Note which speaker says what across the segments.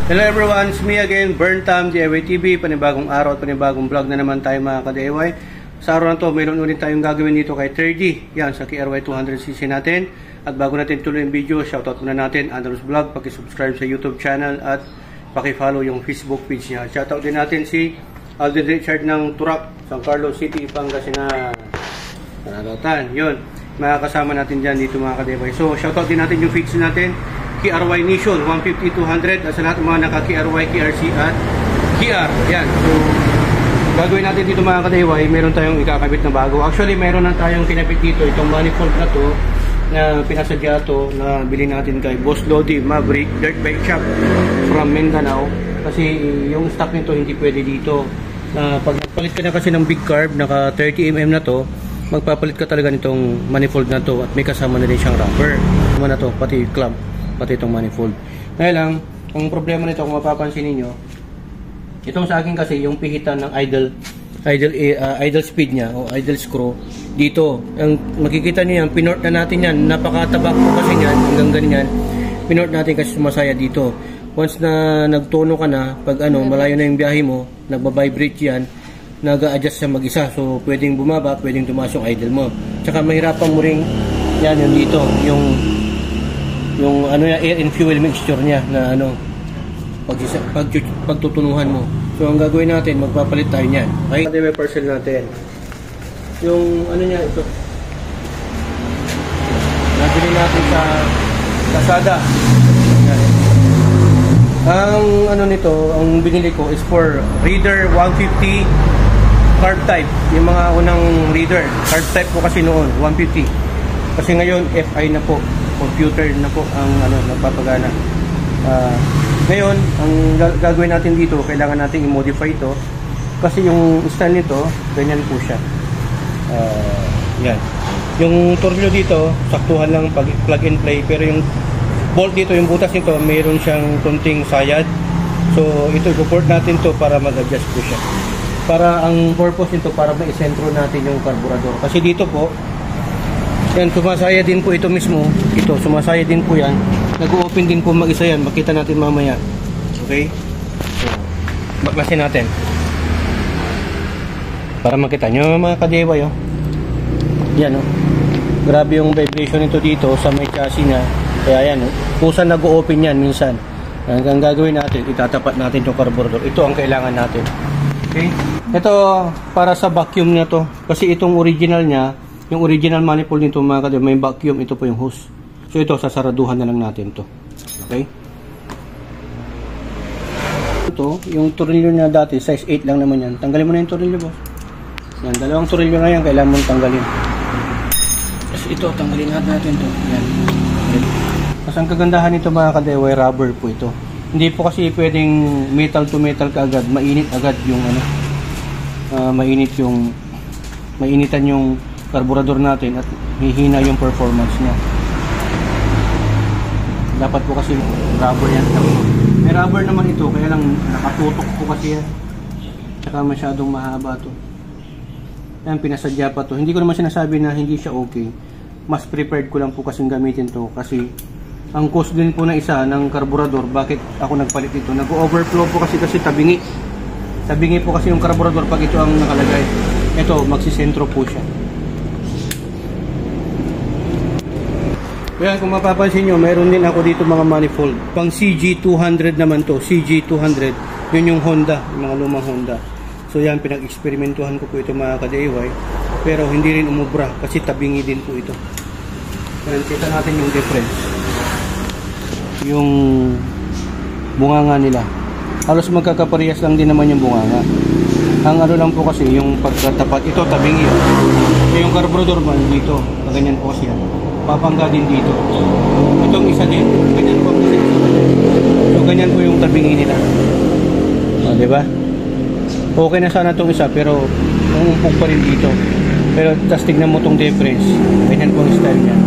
Speaker 1: Hello everyone, it's me again, Burntam DIY TV. Panibagong araw at panibagong vlog na naman tayo mga ka-DIY. Sa araw na to, mayroon ulit tayong gagawin dito kay 30. Yan, sa KRY 200cc natin. At bago natin tuloy yung video, shoutout muna natin, Andros Vlog. Paki-subscribe sa YouTube channel at paki-follow yung Facebook page niya. Shoutout din natin si Alden Richard ng Turak, San Carlos City, Pangasinan. Panagatan, yun. Makakasama natin dyan dito mga ka-DIY. So, shoutout din natin yung feeds natin. KRY Nation 150-200 at sa lahat ng mga naka-KRY, KRC at KR. Yan. So, gagawin natin dito mga ka-DIY. Meron tayong ikakabit na bago. Actually, meron na tayong kinabit dito. Itong manifold na to na pinasadya to na bilhin natin kay Boss Lodi Maverick Dirt Bike Shop from Mindanao. Kasi yung stock nito hindi pwede dito. Pag nagpalit ka na kasi ng big carb, naka 30mm na to, magpapalit ka talaga nitong manifold na to at may kasama na din siyang rubber. Kasama na to, pati clamp. Pati itong manifold. Ngayon lang, ang problema nito kung mapapansin niyo, itong sa akin kasi yung pihitan ng idle speed niya o idle screw dito. Ang makikita niyo yan, pinort na natin yan. Napakatabak po kasi yan, hanggang ganyan. Pinort natin kasi sumasaya dito. Once na nagtono ka na, pag malayo na yung biyahe mo, nagba-vibrate yan, nag-a-adjust siya mag-isa. So, pwedeng bumaba, pwedeng tumaas yung idle mo. Tsaka mahirapan mo rin yan yung dito, yung air and fuel mixture niya na pagtutunuhan mo. So ang gagawin natin, magpapalit tayo niyan. Okay? May parcel natin. Yung niya ito. Nabili natin sa Lazada. Ang nito, ang binili ko is for Reader 150 carb type. Yung mga unang Reader, carb type ko kasi noon, 150. Kasi ngayon FI na po. Computer na po ang nagpapagana. Ngayon, ang gagawin natin dito, kailangan natin i-modify ito kasi yung stand nito, ganyan po siya. Yan. Yung tornilyo dito, saktuhan lang plug and play, pero yung bolt dito, yung butas nito, mayroon siyang konting sayad. So, ito, i-port natin to para mag-adjust po siya. Para ang purpose nito, para ma-isentro natin yung carburetor. Kasi dito po, yan, sumasaya din po ito mismo. Ito, sumasaya din po yan. Nag-open din po mag-isa yan. Makita natin mamaya. Okay? So, baklasin natin. Para makita nyo mga ka-DIY, oh. Yan, oh. Grabe yung vibration nito dito sa may chassis niya. Kaya yan, oh. Kusa nag-open yan minsan. Ang gagawin natin, itatapat natin yung carburetor. Ito ang kailangan natin. Okay? Ito, para sa vacuum niya to. Kasi itong original niya, yung original manifold nito mga ka-DIY, may vacuum, ito po yung hose. So ito, sasaraduhan na lang natin to. Okay? Ito, yung tornilyo niya dati, size 8 lang naman yan. Tanggalin mo na yung tornilyo, boss. Yan, dalawang tornilyo na yan, kailangan mong tanggalin. Tapos ito, tanggalin natin to. Yan. Okay. Tapos ang kagandahan nito mga ka-DIY, rubber po ito. Hindi po kasi pwedeng metal to metal ka agad. Mainit agad yung mainitan yung carburetor natin at hihina yung performance niya. Dapat po kasi rubber yan. May rubber naman ito, kaya lang nakatutok po kasi yan. Tsaka masyadong mahaba to. Yan, pinasadya pa to. Hindi ko naman sinasabi na hindi siya okay. Mas prepared ko lang po kasing gamitin to kasi ang cost din po na isa ng carburetor, bakit ako nagpalit ito? Nag-overflow po kasi tabingi. Tabingi po kasi yung carburetor pag ito ang nakalagay. Ito, magsisentro po siya. Kaya kung mapapansin nyo, mayroon din ako dito mga manifold. Pang CG200 naman to. CG200. Yun yung Honda. Yung mga lumang Honda. So yan, pinag-experimentuhan ko po ito mga ka-DIY. Pero hindi rin umubra. Kasi tabingi din po ito. Kaya kita natin yung difference. Yung bunganga nila. Halos magkakaparehas lang din naman yung bunganga. Ang lang po kasi, yung pagkatapat. Ito, tabingi. Yung carburetor man dito. Ganyan po kasi yan. Papangga din dito. Itong isa din, ganyan po. So, ganyan po yung tabingi nila. Diba? Okay na sana itong isa, pero umumpog pa rin dito. Pero, tas tignan mo itong difference. Ganyan po yung style niya.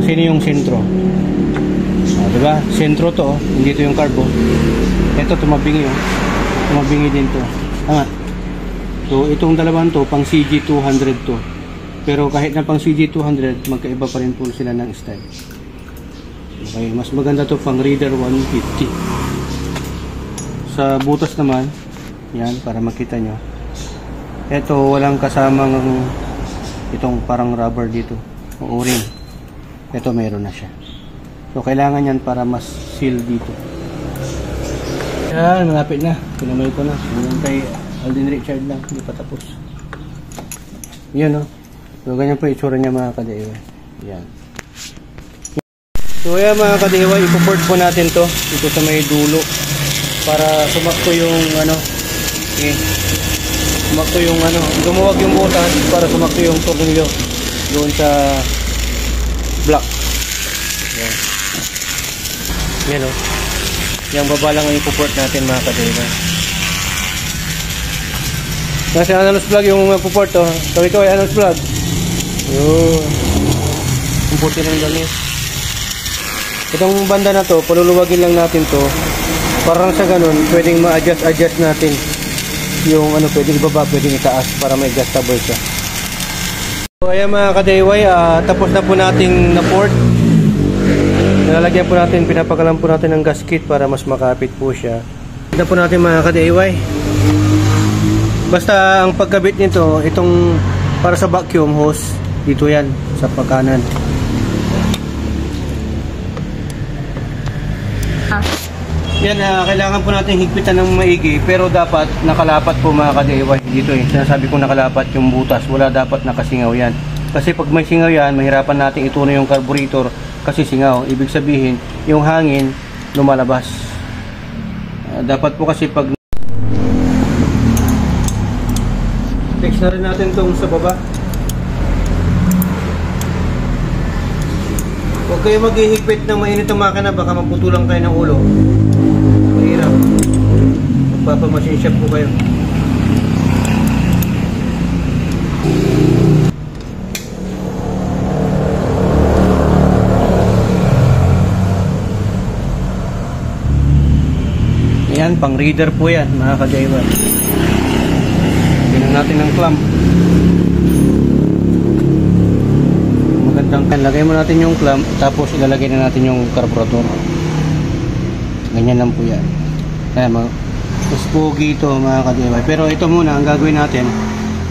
Speaker 1: Sino yung sentro? Diba? Sentro to, hindi ito yung carbo. Ito, tumabingi. Tumabingi din to. So, itong dalawang to, pang CG200 to. Pero kahit na pang CG200, magkaiba pa rin po sila ng style. Okay, mas maganda to pang Reader 150. Sa butas naman, yan, para makita nyo. Ito, walang kasamang itong parang rubber dito, o o-ring. Ito, meron na siya. So, kailangan yan para mas seal dito. Yan, malapit na. Pinamay ko na. Yung kay Alden Richard lang, hindi pa tapos. Yan, no? So, ganyan po itsura niya mga ka-DIY. Yan. So, ayan mga ka-DIY, ipoport po natin to dito sa may dulo para sumakto yung sumakto yung gumuwag yung butas para sumakto yung tornilyo doon sa block. Yan. Yan, oh. Yung baba lang ang ipoport natin mga ka-DIY. Nasa Analos Vlog yung ipoport, oh. Kaway Analos Vlog. Yun. Ang puti ng gamit. Itong banda na to, paluluwagin lang natin to. Parang sa ganun, pwedeng ma-adjust natin yung pwedeng ibaba, pwedeng itaas para may adjustable siya. So ayan mga ka-DIY, tapos na po nating na-port. Nilalagyan po natin, pinapakalan po natin ng gasket para mas makapit po siya. Ito po natin mga ka-DIY. Basta ang pagkabit nito, itong para sa vacuum hose, dito yan, sa pagkanan. Yan, kailangan po natin higpitan ng maigi, pero dapat nakalapat po mga ka-DIY dito eh. Sinasabi ko nakalapat yung butas, wala dapat nakasingaw yan. Kasi pag may singaw yan, mahirapan natin ituno yung carburetor kasi singaw. Ibig sabihin, yung hangin lumalabas. Dapat po kasi pag fix na rin natin itong sa baba. Huwag kayo maghihigpit ng mainit ang makina, baka maputulang kayo ng ulo. Mahirap. Magpapamachine shop po kayo. Yan, pang reader po yan mga ka-DIY. Tingnan natin ng clamp. Lagay mo natin yung clamp, tapos ilalagay na natin yung carburetor. Ganyan lang po yan. Kaya mas pogi ito mga ka-DIY. Pero ito muna ang gagawin natin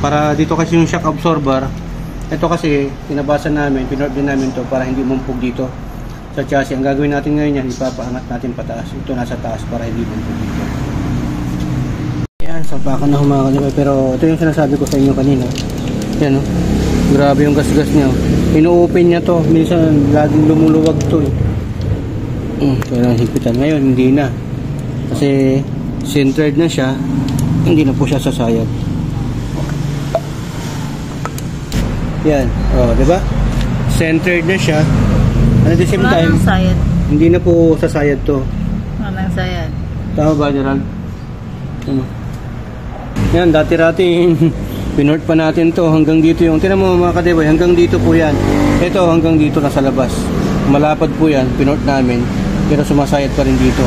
Speaker 1: para dito kasi yung shock absorber. Ito kasi pinabasa namin, pinorder namin to para hindi mumpog dito sa chassis. Ang gagawin natin ngayon yan, ipapaangat natin pataas. Ito nasa taas para hindi mumpog dito. Yan, sapakan na mga ka-DIY. Pero ito yung sinasabi ko sa inyo kanina. Yan, oh. Grabe yung gas-gas niya. Ino-open niya to. Minsan laging lumuluwag to eh. Kailangan higpitan. Ngayon hindi na. Kasi centered na siya. Hindi na po siya sasayad. Yan. Oh, di ba? Centered na siya. At the same time,
Speaker 2: sayad.
Speaker 1: Hindi na po sasayad to.
Speaker 2: Walang sayad.
Speaker 1: Tama ba, Gerald? Yan, dati-rati pinort pa natin to hanggang dito yung, tinan mo mga ka-DIY, hanggang dito po yan. Ito hanggang dito nasa labas. Malapad po yan, pinort namin, pero sumasayad pa rin dito.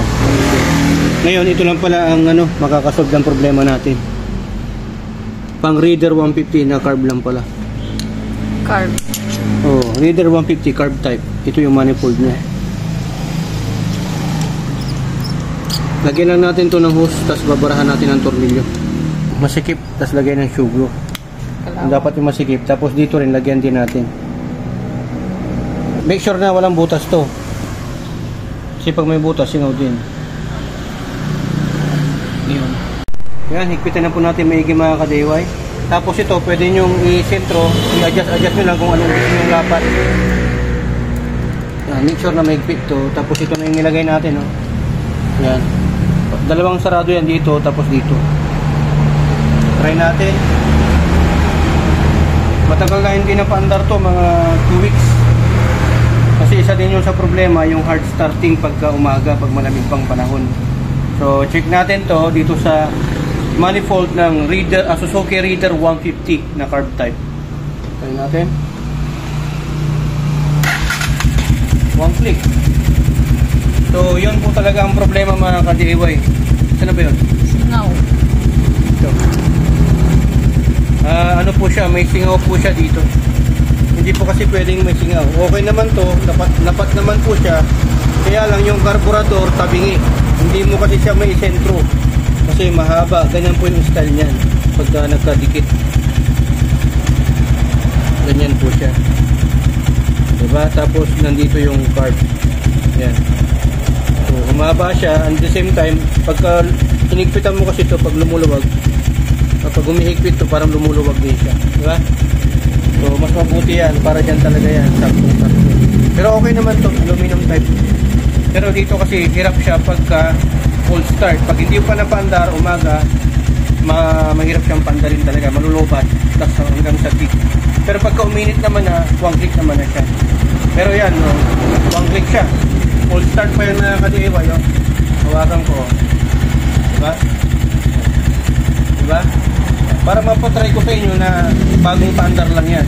Speaker 1: Ngayon, ito lang pala ang makakasolve ng problema natin. Pang Reader 150 na carb lang pala.
Speaker 2: Carb.
Speaker 1: Oh, Reader 150 carb type. Ito yung manifold niya. Lagyan lang natin to ng hose, tapos babarahan natin ang tornilyo. Masikip, tapos lagyan ng shoe glue. Dapat yung masikip, tapos dito rin lagyan din natin. Make sure na walang butas to. Kasi pag may butas, singaw din. Yan, higpitan na po natin maigi mga ka-DIY. Tapos ito, pwede nyo i-sentro, i-adjust nyo lang kung anong gusto nyo lapat. Yan, make sure na may higpit to. Tapos ito na yung nilagay natin. Oh. Yan. Dalawang sarado yan dito, tapos dito. Try natin. Matagal na hindi na paandar to, mga 2 weeks. Kasi isa din yung sa problema, yung hard starting pagka umaga, pag malamig pang panahon. So check natin to dito sa manifold ng Reader, Suzuki Reader 150 na carb type. Try natin. 1 click. So yun po talaga ang problema mga ka-DIY. Saan na ba yun?
Speaker 2: Singaw.
Speaker 1: Ito. Ano po siya, may singaw po siya dito. Hindi po kasi pwedeng may singaw. Okay naman to, dapat naman po siya. Kaya lang yung carburetor tabingi. Hindi mo mo kasi siya may sentro. Kasi mahaba. Ganyan po yung style niyan. Pagka nagkadikit. Ganyan po siya. Diba? Tapos nandito yung card. Yan. So, humaba siya. And at the same time, pagka hinigpitan mo kasi ito, pag lumuluwag, kapag humihigpit ito, parang lumuluwag din siya. Diba? So, mas mabuti yan. Para dyan talaga yan. Saktong-sakto. Pero okay naman to, aluminum type. Pero dito kasi hirap siya pagka full start. Pag hindi pa napaandar, umaga, mahirap siyang pandarin talaga. Malulobat. Tapos hanggang sa tick. Pero pagka uminit naman na, one click naman na siya. Pero yan, no, one click siya. Full start pa yan na ka-DIY. No? Hawakan ko. Diba? Diba? Para mapatry ko sa inyo na bagong paandar lang yan.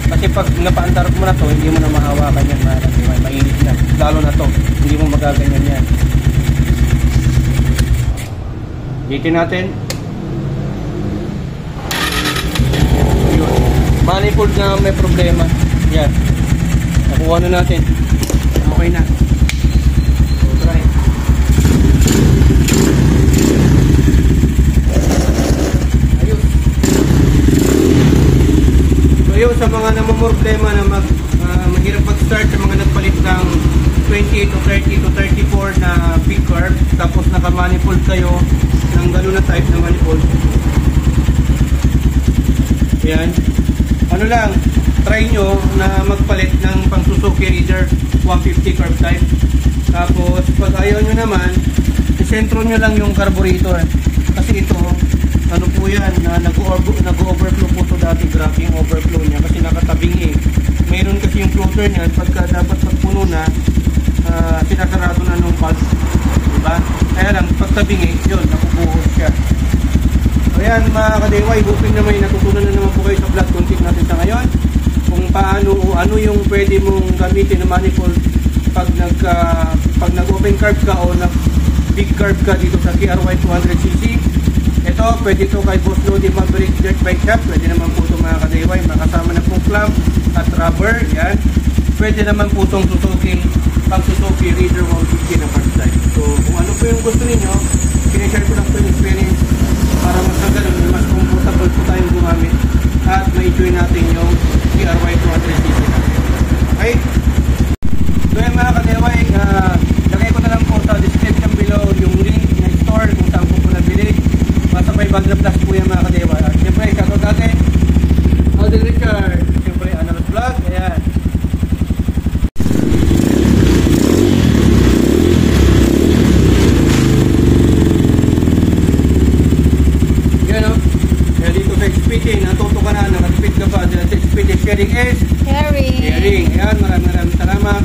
Speaker 1: Kasi pag napaandar mo na to, hindi mo na mahawakan yan, mainit na. Lalo na to, hindi mo magaganyan yan. Hitin natin. Yun. Manifold na may problema. Yan. Nakuha na natin. Okay na. So, try. Ayun, sa mga namumroblema na mahirap mag-start, sa mga nagpalit ng 28 to 30 to 34 na big carb, tapos naka-manifold kayo ng gano'n na type na manifold. Ayan. Ano lang, try nyo na magpalit ng pang Suzuki Reader 150 carb type. Tapos, pag ayaw nyo naman, isentro nyo lang yung carburetor. Kasi ito, ano po yan, nag-overflow po ito dati, grabe yung overflow niya kasi nakatabing mayroon kasi yung floater niya, pagka dapat pagpuno na, sinasarado na nung valve, diba? Kaya lang, pagtabing yun, nakubuhos siya. So yan mga ka-DIY, hoping na may natutunan na naman po kayo sa vlog content natin sa ngayon, kung paano o ano yung pwede mong gamitin na manifold pag nag-open carb ka o nag-big carb ka dito sa KRY 200cc. Ito, pwede ito kay Boss Lodi Maverick Dirt Bike Shop. Pwede naman po ito mga ka-DIY. Makasama na pong clamp at rubber. Yan. Pwede naman po itong Suzuki Reader 150 na carb type. So, kung ano po yung gusto ninyo, sinishare ko lang po yung experience para mas ganun, mas comfortable po tayong gumamit at ma-enjoy natin yung KRY 200cc natin. Okay? So yan mga ka-DIY, lagay ko na lang po sa description below yung link na store kung saan po nabili. Basta may bag na plus po yan mga ka-DIY. Siyempre, shoutout natin Alden Richard. Siyempre, Analog Vlog. Ayan. Yan o. Kaya dito sa XPT, natuto ka na, nakatipid ka pa. Dito sa XPT, sharing is
Speaker 2: Sharing.
Speaker 1: Ayan, maraming salamat.